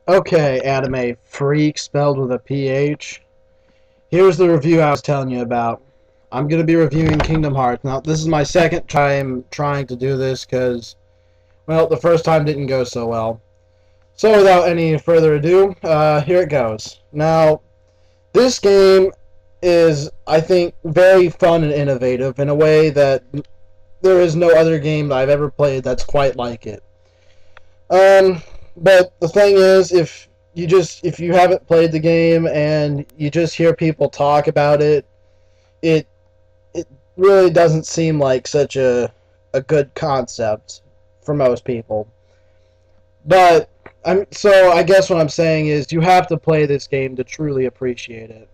Okay, anime freak spelled with a PH. Here's the review I was telling you about. I'm going to be reviewing Kingdom Hearts. Now, this is my second time trying to do this because, well, the first time didn't go so well. So, without any further ado, here it goes. Now, this game is, I think, very fun and innovative in a way that there is no other game that I've ever played that's quite like it. But the thing is, if you haven't played the game and you just hear people talk about it, it it really doesn't seem like such a good concept for most people. But I guess what I'm saying is you have to play this game to truly appreciate it.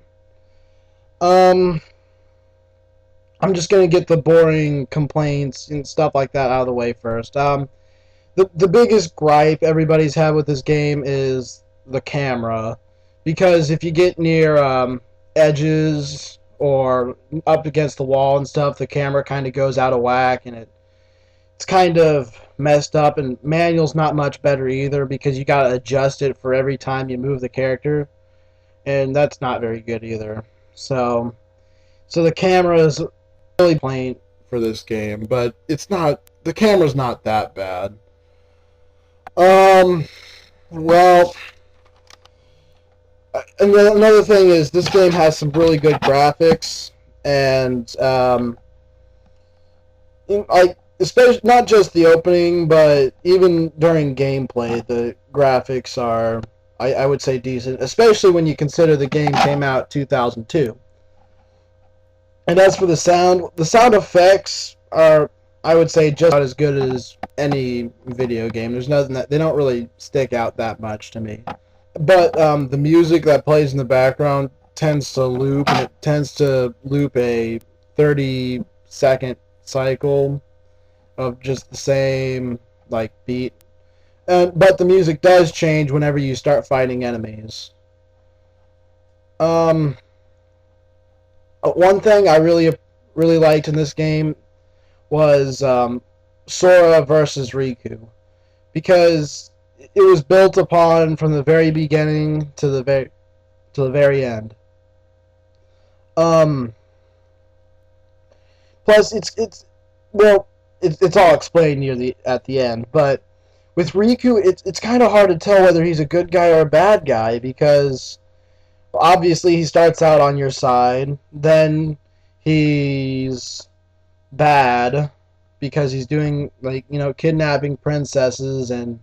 Um, I'm just gonna get the boring complaints and stuff like that out of the way first. The biggest gripe everybody's had with this game is the camera, because if you get near edges or up against the wall and stuff, the camera kind of goes out of whack and it's kind of messed up. And manual's not much better either because you gotta adjust it for every time you move the character, and that's not very good either. So the camera is really plain for this game, but it's not. The camera's not that bad. Um, well, and then another thing is this game has some really good graphics, and like especially not just the opening, but even during gameplay, the graphics are I would say decent, especially when you consider the game came out 2002. And as for the sound effects are, I would say, just about as good as any video game. There's nothing that they don't really stick out that much to me. But the music that plays in the background tends to loop, and it tends to loop a 30-second cycle of just the same like beat. But the music does change whenever you start fighting enemies. Um, One thing I really liked in this game was Sora versus Riku, because it was built upon from the very beginning to the very end. Um, Plus, it's all explained near the at the end. But with Riku, it's kind of hard to tell whether he's a good guy or a bad guy because obviously he starts out on your side, then he's bad because he's doing kidnapping princesses and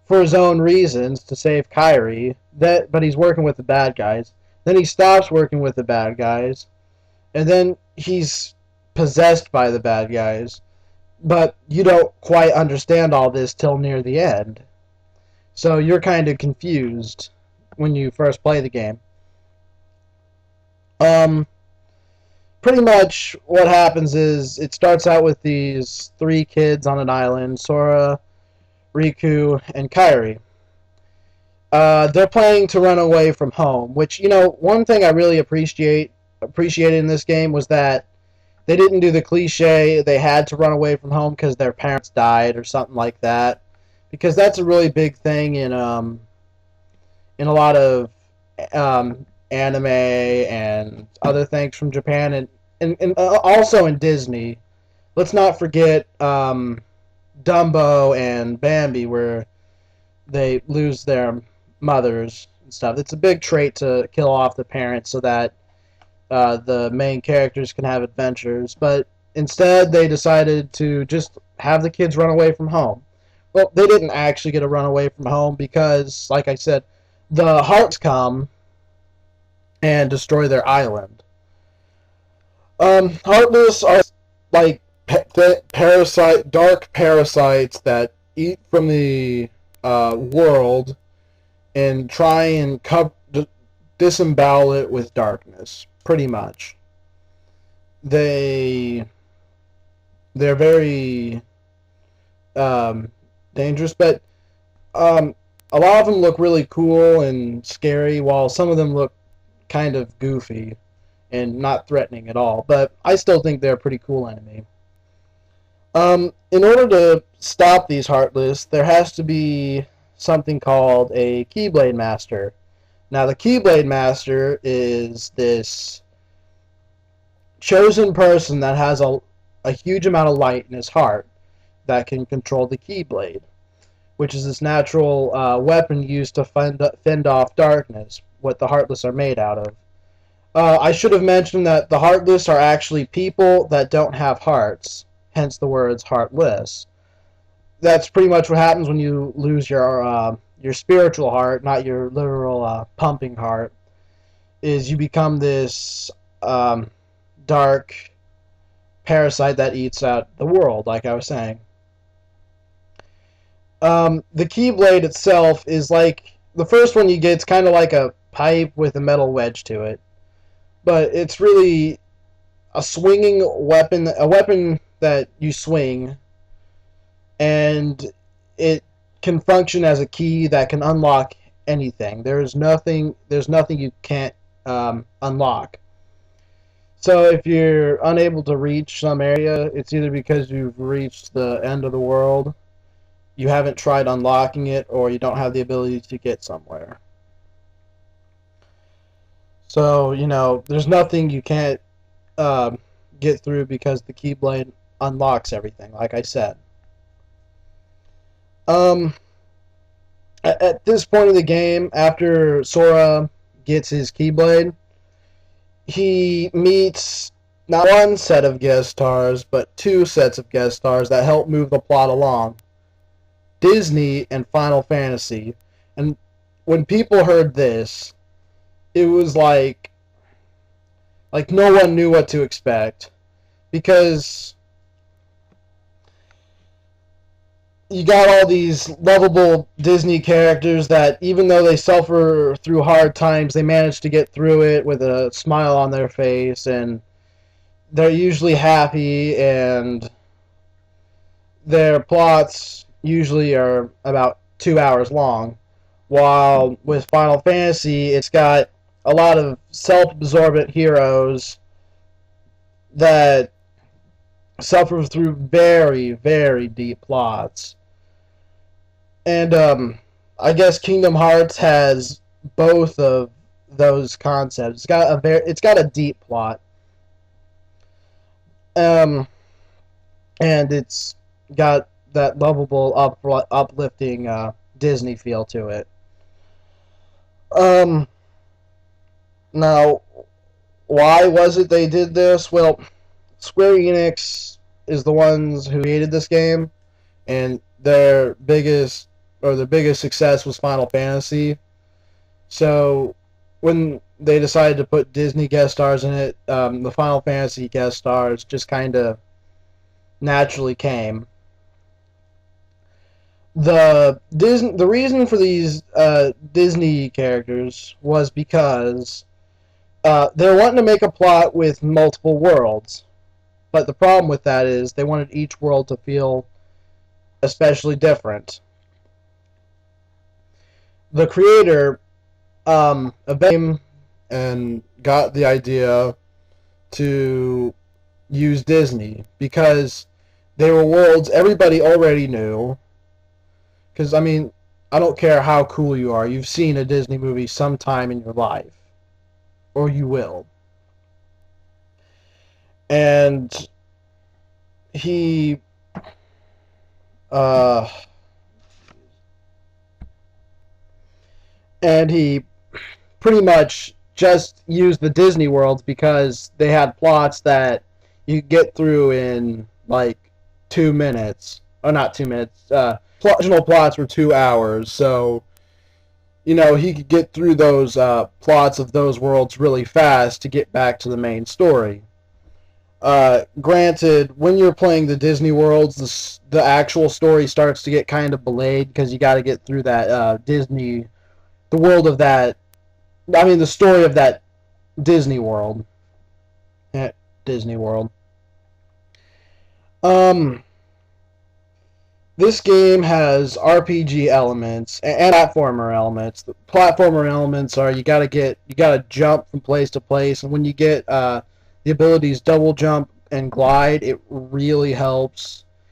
for his own reasons to save Kairi. But he's working with the bad guys. Then he stops working with the bad guys, and then he's possessed by the bad guys. But you don't quite understand all this till near the end. So you're kind of confused when you first play the game. Um, Pretty much what happens is it starts out with these three kids on an island: Sora, Riku, and Kairi. They're planning to run away from home, which, one thing I really appreciated in this game was that they didn't do the cliche they had to run away from home because their parents died or something like that, because that's a really big thing in a lot of anime and other things from Japan, and also in Disney. Let's not forget Dumbo and Bambi, where they lose their mothers and stuff. It's a big trait to kill off the parents so that the main characters can have adventures. But instead, they decided to just have the kids run away from home. Well, they didn't actually get to run away from home because, like I said, the Hearts come and destroy their island. Heartless are like dark parasites that eat from the world and try and disembowel it with darkness. Pretty much, they're very dangerous, but a lot of them look really cool and scary, while some of them look kind of goofy and not threatening at all. But I still think they're a pretty cool enemy. In order to stop these Heartless, there has to be something called a Keyblade Master. Now, the Keyblade Master is this chosen person that has a huge amount of light in his heart that can control the Keyblade, which is this natural weapon used to fend off darkness, what the Heartless are made out of. I should have mentioned that the Heartless are actually people that don't have hearts, hence the words heartless. That's pretty much what happens when you lose your spiritual heart, not your literal pumping heart. Is you become this dark parasite that eats out the world, like I was saying. The Keyblade itself is like the first one you get. It's kind of like a pipe with a metal wedge to it, but it's really a swinging weapon, a weapon that you swing, and it can function as a key that can unlock anything. There's nothing you can't unlock. So if you're unable to reach some area, it's either because you've reached the end of the world, you haven't tried unlocking it, or you don't have the ability to get somewhere. So, there's nothing you can't get through because the Keyblade unlocks everything, like I said. At this point of the game, after Sora gets his Keyblade, he meets not one set of guest stars, but two sets of guest stars that help move the plot along. Disney and Final Fantasy. And when people heard this, it was like no one knew what to expect, because you got all these lovable Disney characters that, even though they suffer through hard times, they manage to get through it with a smile on their face, and they're usually happy, and their plots usually are about 2 hours long. While with Final Fantasy, it's got a lot of self-absorbent heroes that suffer through very, very deep plots. And I guess Kingdom Hearts has both of those concepts. It's got a deep plot, and it's got that lovable, uplifting Disney feel to it. Now, why was it they did this? Well, Square Enix is the ones who created this game, and their biggest success was Final Fantasy. So when they decided to put Disney guest stars in it, the Final Fantasy guest stars just kind of naturally came. The reason for these Disney characters was because they're wanting to make a plot with multiple worlds, but the problem with that is they wanted each world to feel especially different. The creator of the game and got the idea to use Disney because they were worlds everybody already knew. Because, I mean, I don't care how cool you are, you've seen a Disney movie sometime in your life. Or you will. And he pretty much just used the Disney worlds because they had plots that you could get through in like 2 minutes. Or not 2 minutes. Original plots were 2 hours, so he could get through those plots of those worlds really fast to get back to the main story. Granted, when you're playing the Disney worlds, the actual story starts to get kind of belayed because you got to get through that the world of that. I mean, the story of that Disney world. Disney World. This game has RPG elements and platformer elements. The platformer elements are you gotta jump from place to place, and when you get the abilities double jump and glide, it really helps